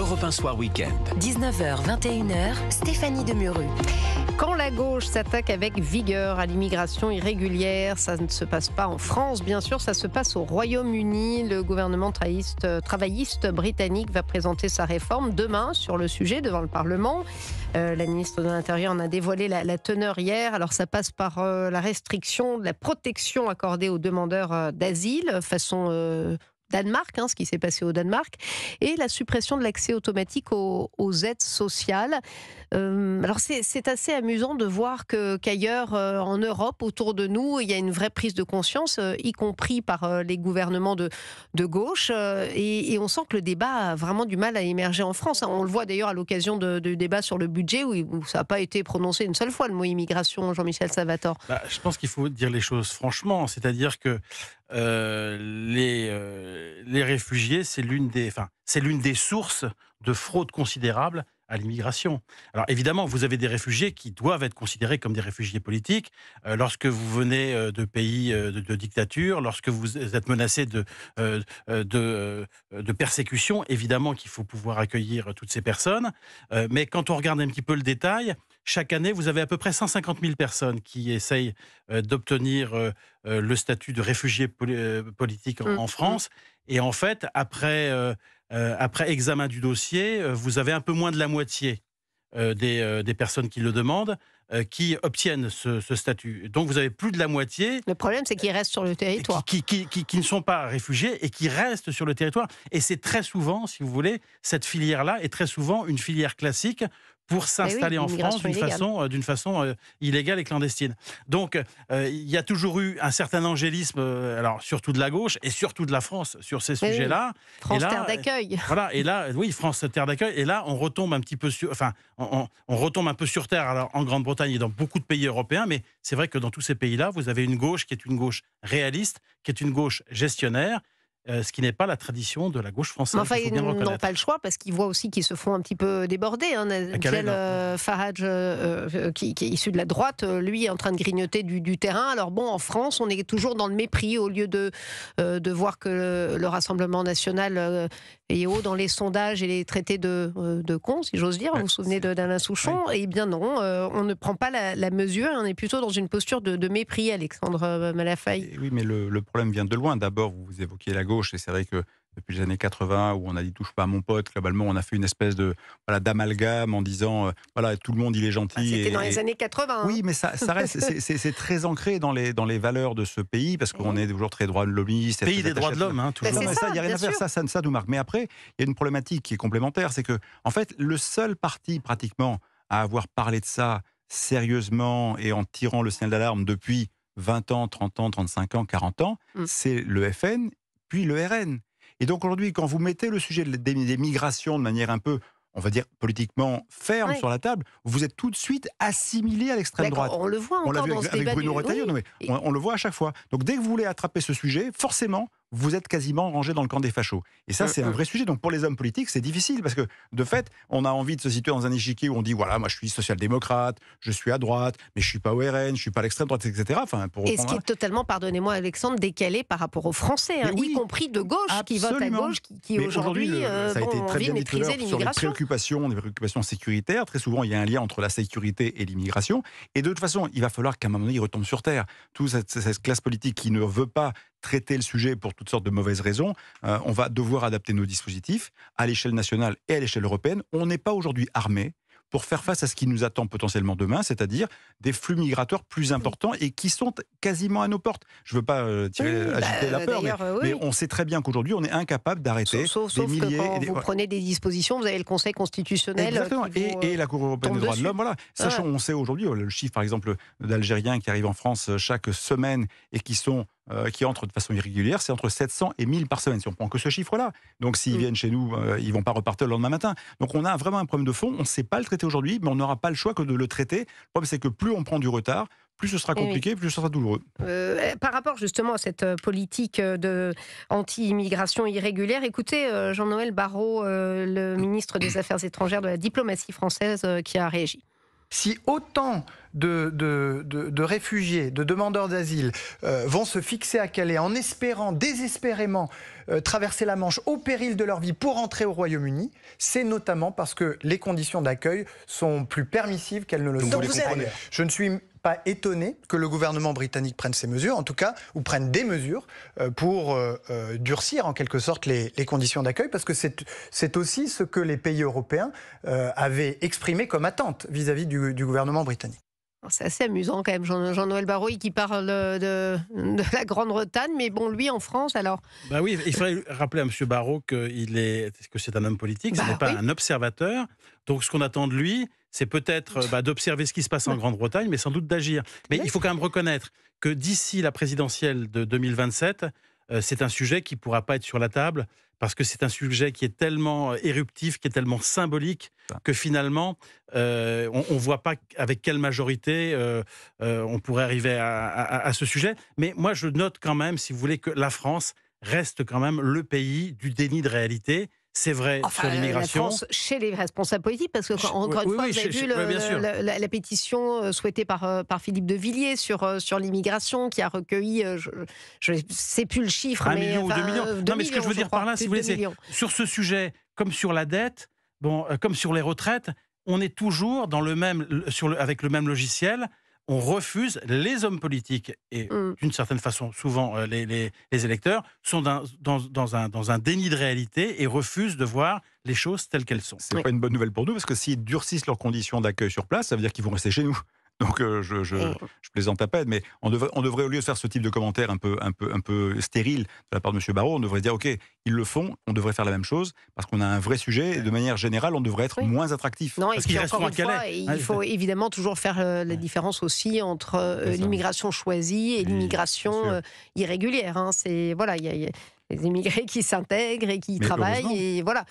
l'Europe 1 Soir Week-end. 19h, 21h, Stéphanie Demureux. Quand la gauche s'attaque avec vigueur à l'immigration irrégulière, ça ne se passe pas en France, bien sûr, ça se passe au Royaume-Uni. Le gouvernement travailliste britannique va présenter sa réforme demain sur le sujet devant le Parlement. La ministre de l'Intérieur en a dévoilé la teneur hier. Alors ça passe par la restriction de la protection accordée aux demandeurs d'asile, façon Danemark, ce qui s'est passé au Danemark, et la suppression de l'accès automatique aux aides sociales. Alors c'est assez amusant de voir qu'ailleurs en Europe, autour de nous, il y a une vraie prise de conscience, y compris par les gouvernements de gauche, et on sent que le débat a vraiment du mal à émerger en France. On le voit d'ailleurs à l'occasion du débat sur le budget, où ça n'a pas été prononcé une seule fois le mot immigration, Jean-Michel Salvatore. Je pense qu'il faut dire les choses franchement, c'est-à-dire que les réfugiés, c'est l'une des sources de fraude considérable à l'immigration. Alors évidemment, vous avez des réfugiés qui doivent être considérés comme des réfugiés politiques. Lorsque vous venez de pays de dictature, lorsque vous êtes menacé de persécution, évidemment qu'il faut pouvoir accueillir toutes ces personnes. Mais quand on regarde un petit peu le détail, chaque année, vous avez à peu près 150 000 personnes qui essayent d'obtenir le statut de réfugié politique en France. Et en fait, après examen du dossier, vous avez un peu moins de la moitié des personnes qui le demandent qui obtiennent ce statut. Donc vous avez plus de la moitié. Le problème, c'est qu'ils restent sur le territoire. Qui ne sont pas réfugiés et qui restent sur le territoire. Et c'est très souvent, si vous voulez, cette filière-là est très souvent une filière classique pour s'installer en France d'une façon illégale et clandestine. Donc, il y a toujours eu un certain angélisme, alors surtout de la gauche et surtout de la France sur ces sujets-là. France, terre d'accueil. Voilà, et là, oui, France, terre d'accueil. Et là, on retombe un petit peu on retombe un peu sur terre, alors, en Grande-Bretagne et dans beaucoup de pays européens, mais c'est vrai que dans tous ces pays-là, vous avez une gauche qui est une gauche réaliste, qui est une gauche gestionnaire, ce qui n'est pas la tradition de la gauche française. Enfin, ils n'ont pas le choix parce qu'ils voient aussi qu'ils se font un petit peu déborder. Nigel Farage, qui est issu de la droite, lui est en train de grignoter du terrain. Alors bon, en France, on est toujours dans le mépris au lieu de voir que le Rassemblement national est haut dans les sondages et les traités de cons, si j'ose dire. Vous vous souvenez d'Alain Souchon? Eh bien non, on ne prend pas la mesure. On est plutôt dans une posture de mépris, Alexandre Malafaye. Oui, mais le problème vient de loin. D'abord, vous évoquiez la gauche. Et c'est vrai que depuis les années 80, où on a dit touche pas à mon pote, globalement, on a fait une espèce d'amalgame en disant tout le monde il est gentil. C'était dans les années 80. Oui, mais ça reste, c'est très ancré dans les valeurs de ce pays, parce qu'on est toujours très droit de l'hommiste. Pays des droits de l'homme, toujours. Non, mais ça, il n'y a rien à faire, ça nous marque. Mais après, il y a une problématique qui est complémentaire, c'est que, en fait, le seul parti pratiquement à avoir parlé de ça sérieusement et en tirant le signal d'alarme depuis 20 ans, 30 ans, 35 ans, 40 ans, c'est le FN, puis le RN. Et donc aujourd'hui, quand vous mettez le sujet des migrations de manière un peu, on va dire, politiquement ferme sur la table, vous êtes tout de suite assimilé à l'extrême droite. On le voit encore dans ce débat. Avec Bruno Retailleau, on le voit à chaque fois. Donc dès que vous voulez attraper ce sujet, forcément, vous êtes quasiment rangé dans le camp des fachos. Et ça, c'est un vrai sujet. Donc pour les hommes politiques, c'est difficile, parce que de fait, on a envie de se situer dans un échiquier où on dit, voilà, moi je suis social-démocrate, je suis à droite, mais je ne suis pas au RN, je ne suis pas à l'extrême droite, etc. Et ce qui est totalement, pardonnez-moi Alexandre, décalé par rapport aux Français, y compris de gauche, qui votent à gauche, qui aujourd'hui ça a été très bien dit tout à l'heure sur les préoccupations sécuritaires. Très souvent, il y a un lien entre la sécurité et l'immigration. Et de toute façon, il va falloir qu'à un moment donné, il retombe sur terre. Toute cette classe politique qui ne veut pas traiter le sujet pour toutes sortes de mauvaises raisons, on va devoir adapter nos dispositifs à l'échelle nationale et à l'échelle européenne. On n'est pas aujourd'hui armé pour faire face à ce qui nous attend potentiellement demain, c'est-à-dire des flux migratoires plus importants et qui sont quasiment à nos portes. Je ne veux pas agiter la peur, mais on sait très bien qu'aujourd'hui, on est incapable d'arrêter des milliers... Sauf que quand vous prenez des dispositions, vous avez le Conseil constitutionnel... Exactement, et la Cour européenne des droits de l'homme. Voilà. Sachant, on sait aujourd'hui, le chiffre, par exemple, d'Algériens qui arrivent en France chaque semaine et qui entrent de façon irrégulière, c'est entre 700 et 1000 par semaine, si on prend que ce chiffre-là. Donc s'ils viennent chez nous, ils ne vont pas repartir le lendemain matin. Donc on a vraiment un problème de fond, on ne sait pas le traiter aujourd'hui, mais on n'aura pas le choix que de le traiter. Le problème, c'est que plus on prend du retard, plus ce sera compliqué, plus ce sera douloureux. Par rapport justement à cette politique de anti-immigration irrégulière, écoutez Jean-Noël Barrot, le ministre des Affaires étrangères de la diplomatie française, qui a réagi. Si autant de réfugiés, de demandeurs d'asile vont se fixer à Calais en espérant désespérément traverser la Manche au péril de leur vie pour entrer au Royaume-Uni, c'est notamment parce que les conditions d'accueil sont plus permissives qu'elles ne le sont ailleurs. Je ne suis pas étonné que le gouvernement britannique prenne ces mesures, en tout cas, ou prenne des mesures pour durcir en quelque sorte les conditions d'accueil, parce que c'est aussi ce que les pays européens avaient exprimé comme attente vis-à-vis du gouvernement britannique. C'est assez amusant quand même, Jean-Noël Barrot qui parle de la Grande-Bretagne, mais bon, lui en France alors... Bah oui, il faudrait rappeler à M. Barrot que c'est un homme politique, ce n'est pas un observateur. Donc ce qu'on attend de lui, c'est peut-être d'observer ce qui se passe en Grande-Bretagne, mais sans doute d'agir. Mais il faut quand même reconnaître que d'ici la présidentielle de 2027, c'est un sujet qui ne pourra pas être sur la table, parce que c'est un sujet qui est tellement éruptif, qui est tellement symbolique, que finalement, on ne voit pas avec quelle majorité on pourrait arriver à ce sujet. Mais moi, je note quand même, si vous voulez, que la France reste quand même le pays du déni de réalité. C'est vrai sur l'immigration. La France, chez les responsables politiques, parce que encore une fois, vous avez vu la pétition souhaitée par Philippe de Villiers sur l'immigration, qui a recueilli, je ne sais plus le chiffre, 1 million ou 2 millions. Non, mais ce que je veux dire par là, si vous voulez, c'est sur ce sujet, comme sur la dette, comme sur les retraites, on est toujours avec le même logiciel. On refuse, les hommes politiques, et d'une certaine façon, souvent les électeurs, sont dans un déni de réalité et refusent de voir les choses telles qu'elles sont. C'est pas une bonne nouvelle pour nous, parce que s'ils durcissent leurs conditions d'accueil sur place, ça veut dire qu'ils vont rester chez nous. Donc je plaisante à peine, mais on devrait, au lieu de faire ce type de commentaire un peu stérile de la part de M. Barrot, on devrait dire, ok, ils le font, on devrait faire la même chose, parce qu'on a un vrai sujet, et de manière générale, on devrait être moins attractif. Non, parce qu'ils resteront à Calais. Il faut évidemment toujours faire la différence aussi entre l'immigration choisie et l'immigration irrégulière. Voilà, il y a les immigrés qui s'intègrent et qui travaillent, et voilà.